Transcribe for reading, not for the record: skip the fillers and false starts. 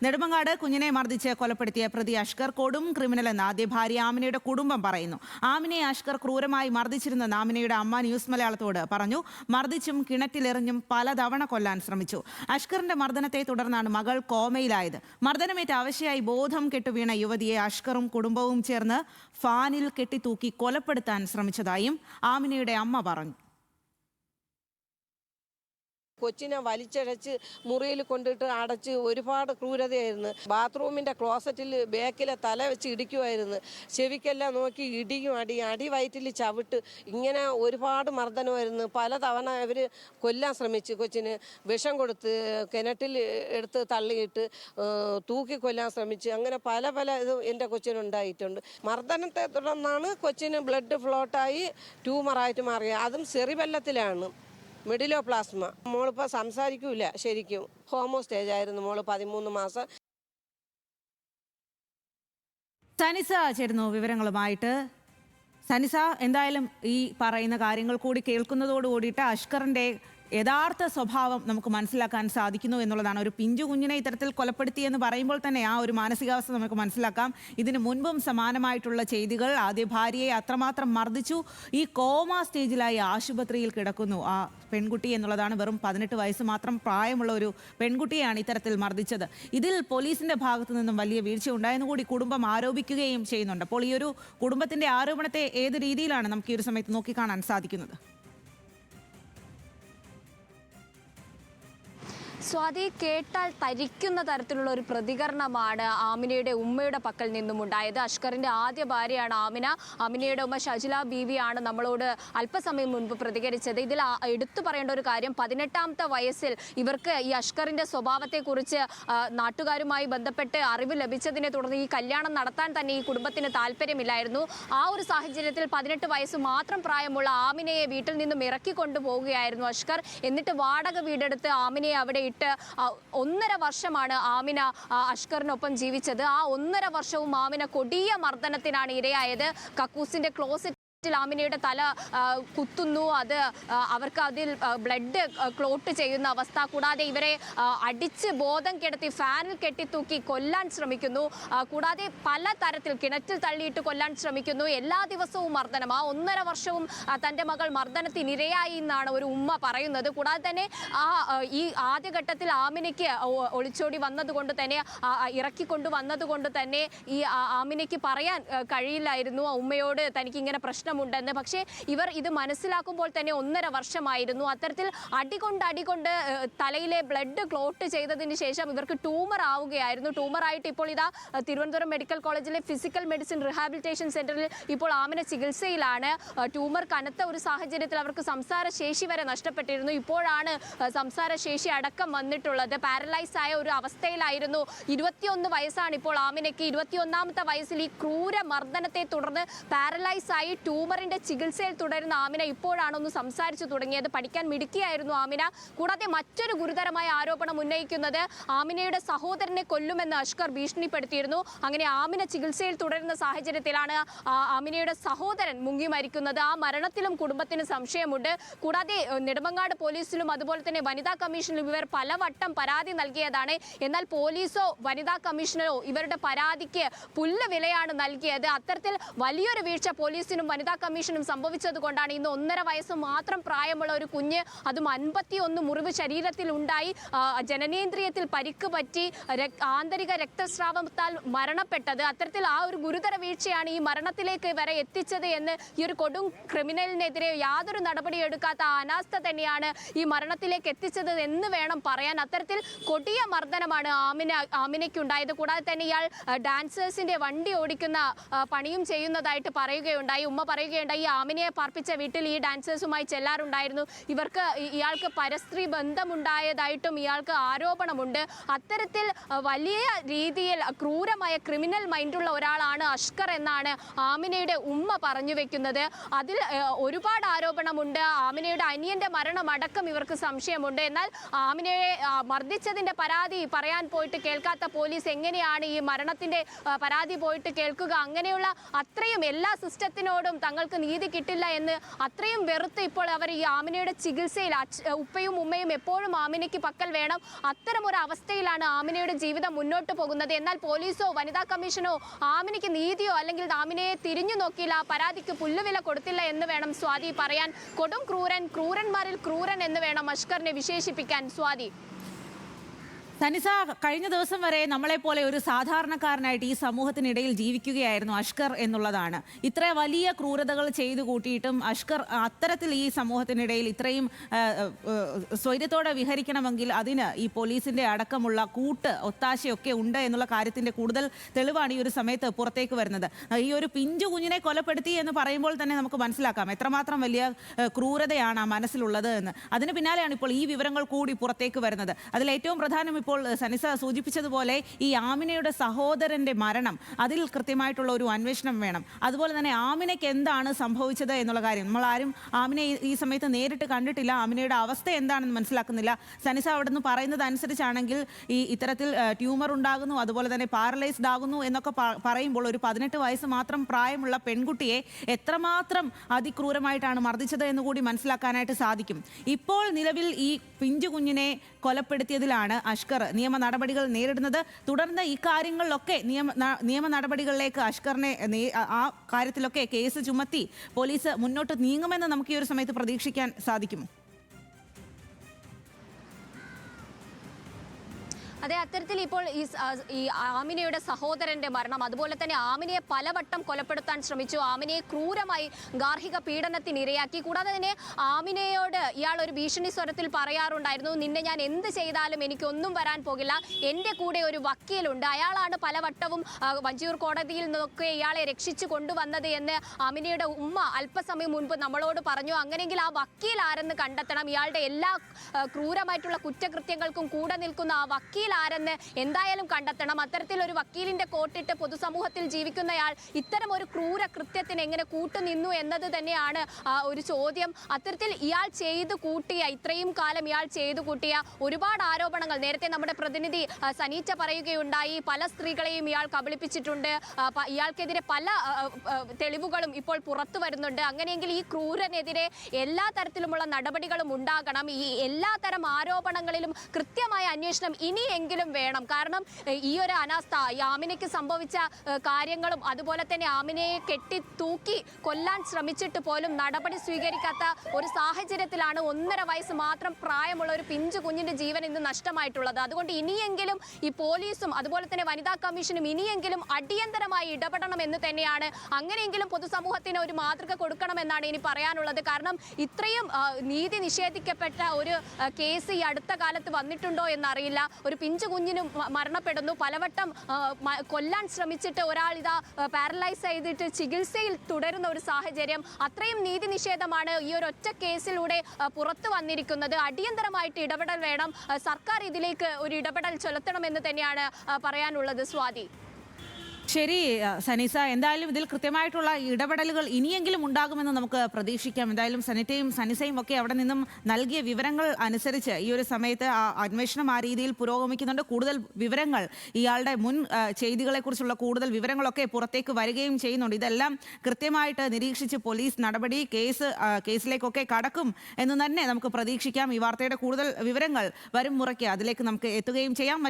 നെടുമങ്ങാട് കുഞ്ഞിനെ മർദ്ദിച്ച് കൊലപ്പെടുത്തിയ പ്രതി അഷ്കർ കൊടും ക്രിമിനലെന്ന് ആദ്യ ഭാര്യ ആമിനയുടെ കുടുംബം പറയുന്നു. ആമിനെ അഷ്കർ ക്രൂരമായി മർദ്ദിച്ചിരുന്നെന്ന് ആമിനയുടെ അമ്മ ന്യൂസ് മലയാളത്തോട് പറഞ്ഞു. മർദ്ദിച്ചും കിണറ്റിലെറിഞ്ഞും പലതവണ കൊല്ലാൻ ശ്രമിച്ചു. അഷ്കറിന്റെ മർദ്ദനത്തെ തുടർന്നാണ് മകൾ കോമയിലായത്. മർദ്ദനമേറ്റ് അവശയായി ബോധം കെട്ടുവീണ യുവതിയെ അഷ്കറും കുടുംബവും ചേർന്ന് ഫാനിൽ കെട്ടിത്തൂക്കി കൊലപ്പെടുത്താൻ ശ്രമിച്ചതായും ആമിനയുടെ അമ്മ പറഞ്ഞു. കൊച്ചിനെ വലിച്ചഴച്ച് മുറിയിൽ കൊണ്ടിട്ട് അടച്ച് ഒരുപാട് ക്രൂരതയായിരുന്നു. ബാത്റൂമിൻ്റെ ക്ലോസറ്റിൽ ബേക്കിലെ തല വെച്ച് ഇടിക്കുമായിരുന്നു. ചെവിക്കെല്ലാം നോക്കി ഇടിയും അടി വയറ്റിൽ ചവിട്ട്, ഇങ്ങനെ ഒരുപാട് മർദ്ദനമായിരുന്നു. പലതവണ അവർ കൊല്ലാൻ ശ്രമിച്ചു. കൊച്ചിന് വിഷം കൊടുത്ത് കിണറ്റിൽ എടുത്ത് തള്ളിയിട്ട് തൂക്കി കൊല്ലാൻ ശ്രമിച്ചു. അങ്ങനെ പല ഇതും എൻ്റെ കൊച്ചിനുണ്ടായിട്ടുണ്ട്. മർദ്ദനത്തെ തുടർന്നാണ് കൊച്ചിന് ബ്ലഡ് ഫ്ലോട്ടായി ട്യൂമറായിട്ട് മാറിയത്. അതും സെറിബെല്ലത്തിലാണ്, മെഡിലോപ്ലാസ്മ. മോളിപ്പോൾ സംസാരിക്കൂല ശരിക്കും. ഹോമോ സ്റ്റേജ് ആയിരുന്നു മോള്, 13 മാസം. സനിസ ചേരുന്നു വിവരങ്ങളുമായിട്ട്. സനിസ, എന്തായാലും ഈ പറയുന്ന കാര്യങ്ങൾ കൂടി കേൾക്കുന്നതോടുകൂടിയിട്ട് അഷ്കറിന്റെ യഥാർത്ഥ സ്വഭാവം നമുക്ക് മനസ്സിലാക്കാൻ സാധിക്കുന്നു എന്നുള്ളതാണ്. ഒരു പിഞ്ചു കുഞ്ഞിനെ ഇത്തരത്തിൽ കൊലപ്പെടുത്തി എന്ന് പറയുമ്പോൾ തന്നെ ആ ഒരു മാനസികാവസ്ഥ നമുക്ക് മനസ്സിലാക്കാം. ഇതിനു മുൻപും സമാനമായിട്ടുള്ള ചെയ്തികൾ. ആദ്യ ഭാര്യയെ അത്രമാത്രം മർദ്ദിച്ചു. ഈ കോമ സ്റ്റേജിലായി ആശുപത്രിയിൽ കിടക്കുന്നു ആ പെൺകുട്ടി എന്നുള്ളതാണ്. വെറും 18 വയസ്സ് മാത്രം പ്രായമുള്ള ഒരു പെൺകുട്ടിയെയാണ് ഇത്തരത്തിൽ മർദ്ദിച്ചത്. ഇതിൽ പോലീസിന്റെ ഭാഗത്തു നിന്നും വലിയ വീഴ്ച ഉണ്ടായെന്ന് കൂടി കുടുംബം ആരോപിക്കുകയും ചെയ്യുന്നുണ്ട്. അപ്പോൾ ഈ ഒരു കുടുംബത്തിന്റെ ആരോപണത്തെ ഏത് രീതിയിലാണ് നമുക്ക് ഈ ഒരു സമയത്ത് നോക്കിക്കാണാൻ സാധിക്കുന്നത്? സ്വാതി, കേട്ടാൽ തരിക്കുന്ന തരത്തിലുള്ള ഒരു പ്രതികരണമാണ് ആമിനയുടെ ഉമ്മയുടെ പക്കൽ നിന്നും ഉണ്ടായത്. അഷ്കറിന്റെ ആദ്യ ഭാര്യയാണ് ആമിന. ആമിനയുടെ ഉമ്മ ഷജില ബീവിയാണ് നമ്മളോട് അല്പസമയം മുൻപ് പ്രതികരിച്ചത്. ഇതിൽ എടുത്തു പറയേണ്ട ഒരു കാര്യം, 18ാമത്തെ വയസ്സിൽ ഇവർക്ക് ഈ അഷ്കറിന്റെ സ്വഭാവത്തെക്കുറിച്ച് നാട്ടുകാരുമായി ബന്ധപ്പെട്ട് അറിവ് ലഭിച്ചതിനെ തുടർന്ന് ഈ കല്യാണം നടത്താൻ തന്നെ ഈ കുടുംബത്തിന് താല്പര്യമില്ലായിരുന്നു. ആ ഒരു സാഹചര്യത്തിൽ 18 വയസ്സ് മാത്രം പ്രായമുള്ള ആമിനയെ വീട്ടിൽ നിന്നും ഇറക്കിക്കൊണ്ടുപോവുകയായിരുന്നു അഷ്കർ. എന്നിട്ട് വാടക വീടെടുത്ത് ആമിനയെ അവിടെ 1.5 വർഷമാണ് ആമിന അഷ്കറിനൊപ്പം ജീവിച്ചത്. ആ 1.5 വർഷവും ആമിന കൊടിയ മർദ്ദനത്തിനാണ് ഇരയായത്. കക്കൂസിന്റെ ക്ലോസറ്റ് ആമിനയുടെ തല കുത്തുന്നു, അത് അവർക്ക് അതിൽ ബ്ലഡ് ക്ലോട്ട് ചെയ്യുന്ന അവസ്ഥ. കൂടാതെ ഇവരെ അടിച്ച് ബോധം കെടുത്തി ഫാനിൽ കെട്ടിത്തൂക്കി കൊല്ലാൻ ശ്രമിക്കുന്നു. കൂടാതെ പലതരത്തിൽ കിണറ്റിൽ തള്ളിയിട്ട് കൊല്ലാൻ ശ്രമിക്കുന്നു. എല്ലാ ദിവസവും മർദ്ദനം. ആ 1.5 വർഷവും തൻ്റെ മകൾ മർദ്ദനത്തിനിരയായി എന്നാണ് ഒരു ഉമ്മ പറയുന്നത്. കൂടാതെ തന്നെ ഈ ആദ്യഘട്ടത്തിൽ ആമിനയ്ക്ക് ഒളിച്ചോടി വന്നതുകൊണ്ട് തന്നെ, ഇറക്കിക്കൊണ്ടു വന്നതുകൊണ്ട് തന്നെ ഈ ആമിനയ്ക്ക് പറയാൻ കഴിയില്ലായിരുന്നു ഉമ്മയോട് തനിക്ക് ഇങ്ങനെ പ്രശ്നമുണ്ടെന്ന്. പക്ഷേ ഇവർ ഇത് മനസ്സിലാക്കുമ്പോൾ തന്നെ 1.5 വർഷമായിരുന്നു. അത്തരത്തിൽ അടികൊണ്ട് തലയിലെ ബ്ലഡ് ക്ലോട്ട് ചെയ്തതിന് ശേഷം ഇവർക്ക് ട്യൂമർ ആവുകയായിരുന്നു. ട്യൂമറായിട്ട് ഇപ്പോൾ ഇതാ തിരുവനന്തപുരം മെഡിക്കൽ കോളേജിലെ ഫിസിക്കൽ മെഡിസിൻ റിഹാബിലിറ്റേഷൻ സെന്ററിൽ ഇപ്പോൾ ആമിന ചികിത്സയിലാണ്. ട്യൂമർ കനത്ത ഒരു സാഹചര്യത്തിൽ അവർക്ക് സംസാരശേഷി വരെ നഷ്ടപ്പെട്ടിരുന്നു. ഇപ്പോഴാണ് സംസാരശേഷി അടക്കം വന്നിട്ടുള്ളത്. പാരലൈസ് ആയ ഒരു അവസ്ഥയിലായിരുന്നു. 21 വയസ്സാണ് ഇപ്പോൾ ആമിനയ്ക്ക്. 21ാമത്തെ വയസ്സിൽ ഈ ക്രൂര മർദ്ദനത്തെ തുടർന്ന് പാരലൈസ് ആയി ട്യൂമറിന്റെ ചികിത്സയിൽ തുടരുന്ന ആമിന ഇപ്പോഴാണൊന്ന് സംസാരിച്ചു തുടങ്ങിയത്. പഠിക്കാൻ മിടുക്കിയായിരുന്നു ആമിന. കൂടാതെ മറ്റൊരു ഗുരുതരമായ ആരോപണം ഉന്നയിക്കുന്നത് ആമിനയുടെ സഹോദരനെ കൊല്ലുമെന്ന് അഷ്കർ ഭീഷണിപ്പെടുത്തിയിരുന്നു. അങ്ങനെ ആമിന ചികിത്സയിൽ തുടരുന്ന സാഹചര്യത്തിലാണ് ആമിനയുടെ സഹോദരൻ മുങ്ങി മരിക്കുന്നത്. ആ മരണത്തിലും കുടുംബത്തിന് സംശയമുണ്ട്. കൂടാതെ നെടുമങ്ങാട് പോലീസിലും അതുപോലെ തന്നെ വനിതാ കമ്മീഷനിലും ഇവർ പലവട്ടം പരാതി നൽകിയതാണ്. എന്നാൽ പോലീസോ വനിതാ കമ്മീഷനോ ഇവരുടെ പരാതിക്ക് പുല്ല് വിലയാണ് നൽകിയത്. അത്തരത്തിൽ വലിയൊരു വീഴ്ച പോലീസിനും വനിതാ കമ്മീഷനും സംഭവിച്ചതുകൊണ്ടാണ് ഇന്ന് 1.5 വയസ്സ് മാത്രം പ്രായമുള്ള ഒരു കുഞ്ഞ്, അതും 51 മുറിവ് ശരീരത്തിൽ ഉണ്ടായി, ജനനേന്ദ്രിയത്തിൽ പരിക്ക് പറ്റി ആന്തരിക രക്തസ്രാവത്താൽ മരണപ്പെട്ടത്. അത്തരത്തിൽ ആ ഒരു ഗുരുതര വീഴ്ചയാണ് ഈ മരണത്തിലേക്ക് വരെ എത്തിച്ചത് എന്ന് ഈ ഒരു കൊടും ക്രിമിനലിനെതിരെ യാതൊരു നടപടി എടുക്കാത്ത അനാസ്ഥ തന്നെയാണ് ഈ മരണത്തിലേക്ക് എത്തിച്ചത് എന്ന് വേണം പറയാൻ. അത്തരത്തിൽ കൊടിയ മർദ്ദനമാണ് ആമിനയ്ക്കുണ്ടായത്. കൂടാതെ തന്നെ ഇയാൾ ഡാൻസേഴ്സിന്റെ വണ്ടി ഓടിക്കുന്ന പണിയും ചെയ്യുന്നതായിട്ട് പറയുകയുണ്ടായി. ഉമ്മ പറയുകയുണ്ടായി, ഈ ആമിനയെ പാർപ്പിച്ച വീട്ടിൽ ഈ ഡാൻസേഴ്സുമായി ചെല്ലാറുണ്ടായിരുന്നു. ഇയാൾക്ക് പരസ്ത്രീ ബന്ധമുണ്ടായതായിട്ടും ഇയാൾക്ക് ആരോപണമുണ്ട്. അത്തരത്തിൽ വലിയ രീതിയിൽ ക്രൂരമായ ക്രിമിനൽ മൈൻഡുള്ള ഒരാളാണ് അഷ്കർ എന്നാണ് ആമിനയുടെ ഉമ്മ പറഞ്ഞു വെക്കുന്നത്. അതിൽ ഒരുപാട് ആരോപണമുണ്ട്. ആമിനയുടെ അനിയന്റെ മരണമടക്കം ഇവർക്ക് സംശയമുണ്ട്. എന്നാൽ ആമിനയെ മർദ്ദിച്ചതിന്റെ പരാതി പറയാൻ പോയിട്ട് കേൾക്കാത്ത പോലീസ് എങ്ങനെയാണ് ഈ മരണത്തിന്റെ പരാതി പോയിട്ട് കേൾക്കുക? അങ്ങനെയുള്ള അത്രയും എല്ലാ സിസ്റ്റത്തിനോടും തങ്ങൾക്ക് നീതി കിട്ടില്ല എന്ന് അത്രയും വെറുത്ത് ഇപ്പോൾ അവർ ഈ ആമിനയുടെ ചികിത്സയിൽ ഉപ്പയും ഉമ്മയും എപ്പോഴും ആമിനയ്ക്ക് പക്കൽ വേണം, അത്തരം ഒരു അവസ്ഥയിലാണ് ആമിനയുടെ ജീവിതം മുന്നോട്ട് പോകുന്നത്. എന്നാൽ പോലീസോ വനിതാ കമ്മീഷനോ ആമിനയ്ക്ക് നീതിയോ അല്ലെങ്കിൽ ആമിനയെ തിരിഞ്ഞു നോക്കിയില്ല, പരാതിക്ക് പുല്ലുവില കൊടുത്തില്ല എന്ന് വേണം സ്വാതി പറയാൻ. കൊടും ക്രൂരൻ, ക്രൂരന്മാരിൽ ക്രൂരൻ എന്ന് വേണം അഷ്കറിനെ വിശേഷിപ്പിക്കാൻ. സ്വാതി. സനിസ, കഴിഞ്ഞ ദിവസം വരെ നമ്മളെപ്പോലെ ഒരു സാധാരണക്കാരനായിട്ട് ഈ സമൂഹത്തിനിടയിൽ ജീവിക്കുകയായിരുന്നു അഷ്കർ എന്നുള്ളതാണ്. ഇത്ര വലിയ ക്രൂരതകൾ ചെയ്തു കൂട്ടിയിട്ടും അഷ്കർ അത്തരത്തിൽ ഈ സമൂഹത്തിനിടയിൽ ഇത്രയും സ്വൈര്യത്തോടെ വിഹരിക്കണമെങ്കിൽ അതിന് ഈ പോലീസിന്റെ അടക്കമുള്ള ഒത്താശയൊക്കെ ഉണ്ട് എന്നുള്ള കാര്യത്തിന്റെ കൂടുതൽ തെളിവാണ് ഈ ഒരു സമയത്ത് പുറത്തേക്ക് വരുന്നത്. ഈ ഒരു പിഞ്ചു കുഞ്ഞിനെ കൊലപ്പെടുത്തി എന്ന് പറയുമ്പോൾ തന്നെ നമുക്ക് മനസ്സിലാക്കാം എത്രമാത്രം വലിയ ക്രൂരതയാണ് ആ മനസ്സിലുള്ളത് എന്ന്. അതിന് പിന്നാലെയാണ് ഇപ്പോൾ ഈ വിവരങ്ങൾ കൂടി പുറത്തേക്ക് വരുന്നത്. അതിൽ ഏറ്റവും പ്രധാനം ഇപ്പോൾ സനിസ സൂചിപ്പിച്ചതുപോലെ ഈ ആമിനയുടെ സഹോദരന്റെ മരണം, അതിൽ കൃത്യമായിട്ടുള്ള ഒരു അന്വേഷണം വേണം. അതുപോലെ തന്നെ ആമിനയ്ക്ക് എന്താണ് സംഭവിച്ചത് എന്നുള്ള കാര്യം നമ്മൾ ആരും ആമിനെ ഈ സമയത്ത് നേരിട്ട് കണ്ടിട്ടില്ല. ആമിനയുടെ അവസ്ഥ എന്താണെന്ന് മനസ്സിലാക്കുന്നില്ല. സനിസ അവിടെ നിന്ന് പറയുന്നത് അനുസരിച്ചാണെങ്കിൽ ഇത്തരത്തിൽ ട്യൂമർ ഉണ്ടാകുന്നു, അതുപോലെ തന്നെ പാരലൈസ്ഡ് ആകുന്നു എന്നൊക്കെ പറയുമ്പോൾ ഒരു 18 വയസ്സ് മാത്രം പ്രായമുള്ള പെൺകുട്ടിയെ എത്രമാത്രം അതിക്രൂരമായിട്ടാണ് മർദ്ദിച്ചത് എന്ന് കൂടി മനസ്സിലാക്കാനായിട്ട് സാധിക്കും. ഇപ്പോൾ നിലവിൽ ഈ പിഞ്ചു കുഞ്ഞിനെ കൊലപ്പെടുത്തിയതിലാണ് അഷ്കർ നിയമ നടപടികൾ നേരിടുന്നത്. തുടർന്ന് ഈ കാര്യങ്ങളിലൊക്കെ നിയമ നടപടികളിലേക്ക് അഷ്കറിനെ ആ കാര്യത്തിലൊക്കെ കേസ് ചുമത്തി പോലീസ് മുന്നോട്ട് നീങ്ങുമെന്ന് നമുക്ക് ഈ ഒരു സമയത്ത് പ്രതീക്ഷിക്കാൻ സാധിക്കുമോ? അതെ, അത്തരത്തിൽ ഇപ്പോൾ ഈ ആമിനയുടെ സഹോദരന്റെ മരണം, അതുപോലെ തന്നെ ആമിനയെ പലവട്ടം കൊലപ്പെടുത്താൻ ശ്രമിച്ചു, ആമിനയെ ക്രൂരമായി ഗാർഹിക പീഡനത്തിന് ഇരയാക്കി. കൂടാതെ തന്നെ ആമിനയോട് ഇയാൾ ഒരു ഭീഷണി സ്വരത്തിൽ പറയാറുണ്ടായിരുന്നു, നിന്നെ ഞാൻ എന്ത് ചെയ്താലും എനിക്കൊന്നും വരാൻ പോകില്ല, എൻ്റെ കൂടെ ഒരു വക്കീലുണ്ട്, അയാളാണ് പലവട്ടവും വഞ്ചിയൂർ കോടതിയിൽ നിന്നൊക്കെ ഇയാളെ രക്ഷിച്ചു കൊണ്ടുവന്നത് എന്ന് ആമിനയുടെ ഉമ്മ അല്പസമയം മുൻപ് നമ്മളോട് പറഞ്ഞു. അങ്ങനെയെങ്കിൽ ആ വക്കീൽ ആരെന്ന് കണ്ടെത്തണം, ഇയാളുടെ എല്ലാ ക്രൂരമായിട്ടുള്ള കുറ്റകൃത്യങ്ങൾക്കും കൂടെ നിൽക്കുന്ന ആ വക്കീൽ ആരെന്ന് എന്തായാലും കണ്ടെത്തണം. അത്തരത്തിൽ ഒരു വക്കീലിന്റെ കോട്ടിട്ട് പൊതുസമൂഹത്തിൽ ജീവിക്കുന്നയാൾ ഇത്തരം ഒരു ക്രൂര കൃത്യത്തിന് എങ്ങനെ കൂട്ടുനിന്നു എന്നത് തന്നെയാണ് ഒരു ചോദ്യം. അത്തരത്തിൽ ഇയാൾ ഇത്രയും കാലം ഇയാൾ ചെയ്തു കൂട്ടിയ ഒരുപാട് ആരോപണങ്ങൾ നേരത്തെ നമ്മുടെ പ്രതിനിധി സനീറ്റ പറയുകയുണ്ടായി. പല സ്ത്രീകളെയും ഇയാൾ കബളിപ്പിച്ചിട്ടുണ്ട്, ഇയാൾക്കെതിരെ പല തെളിവുകളും ഇപ്പോൾ പുറത്തു വരുന്നുണ്ട്. അങ്ങനെയെങ്കിൽ ഈ ക്രൂരനെതിരെ എല്ലാ തരത്തിലുമുള്ള നടപടികളും ഉണ്ടാകണം. ഈ എല്ലാ തരം ആരോപണങ്ങളിലും കൃത്യമായ അന്വേഷണം ഇനിയെങ്കിലും വേണം. കാരണം ഈ ഒരു അനാസ്ഥ, ഈ ആമിനയ്ക്ക് സംഭവിച്ച കാര്യങ്ങളും അതുപോലെ തന്നെ ആമിനയെ കെട്ടി തൂക്കി കൊല്ലാൻ ശ്രമിച്ചിട്ട് പോലും നടപടി സ്വീകരിക്കാത്ത ഒരു സാഹചര്യത്തിലാണ് 1.5 വയസ്സ് മാത്രം പ്രായമുള്ള ഒരു പിഞ്ചു കുഞ്ഞിന്റെ ജീവൻ ഇന്ന് നഷ്ടമായിട്ടുള്ളത്. അതുകൊണ്ട് ഇനിയെങ്കിലും ഈ പോലീസും അതുപോലെ തന്നെ വനിതാ കമ്മീഷനും ഇനിയെങ്കിലും അടിയന്തരമായി ഇടപെടണം എന്ന് തന്നെയാണ്. അങ്ങനെയെങ്കിലും പൊതുസമൂഹത്തിന് ഒരു മാതൃക കൊടുക്കണമെന്നാണ് ഇനി പറയാനുള്ളത്. കാരണം ഇത്രയും നീതി നിഷേധിക്കപ്പെട്ട ഒരു കേസ് ഈ അടുത്ത കാലത്ത് വന്നിട്ടുണ്ടോ എന്നറിയില്ല. ഒരു പിഞ്ചു കുഞ്ഞിനും മരണപ്പെടുന്നു, പലവട്ടം കൊല്ലാൻ ശ്രമിച്ചിട്ട് ഒരാൾ പാരലൈസ് ചെയ്തിട്ട് ചികിത്സയിൽ തുടരുന്ന ഒരു സാഹചര്യം. അത്രയും നീതി നിഷേധമാണ് ഈ ഒരു ഒറ്റ കേസിലൂടെ പുറത്തു വന്നിരിക്കുന്നത്. അടിയന്തരമായിട്ട് ഇടപെടൽ വേണം, സർക്കാർ ഇതിലേക്ക് ഒരു ഇടപെടൽ ചെലുത്തണമെന്ന് തന്നെയാണ് പറയാനുള്ളത്. സ്വാതി. ശരി സനിസ, എന്തായാലും ഇതിൽ കൃത്യമായിട്ടുള്ള ഇടപെടലുകൾ ഇനിയെങ്കിലും ഉണ്ടാകുമെന്ന് നമുക്ക് പ്രതീക്ഷിക്കാം. എന്തായാലും സനിറ്റയും സനിസയും ഒക്കെ അവിടെ നിന്നും നൽകിയ വിവരങ്ങൾ അനുസരിച്ച് ഈ ഒരു സമയത്ത് അന്വേഷണം ആ രീതിയിൽ പുരോഗമിക്കുന്നുണ്ട്. കൂടുതൽ വിവരങ്ങൾ, ഇയാളുടെ മുൻ ചെയ്തികളെക്കുറിച്ചുള്ള കൂടുതൽ വിവരങ്ങളൊക്കെ പുറത്തേക്ക് വരികയും ചെയ്യുന്നുണ്ട്. ഇതെല്ലാം കൃത്യമായിട്ട് നിരീക്ഷിച്ച് പോലീസ് നടപടി കേസിലേക്കൊക്കെ കടക്കും എന്ന് തന്നെ നമുക്ക് പ്രതീക്ഷിക്കാം. ഈ വാർത്തയുടെ കൂടുതൽ വിവരങ്ങൾ വരും മുറയ്ക്ക് അതിലേക്ക് നമുക്ക് എത്തുകയും ചെയ്യാം.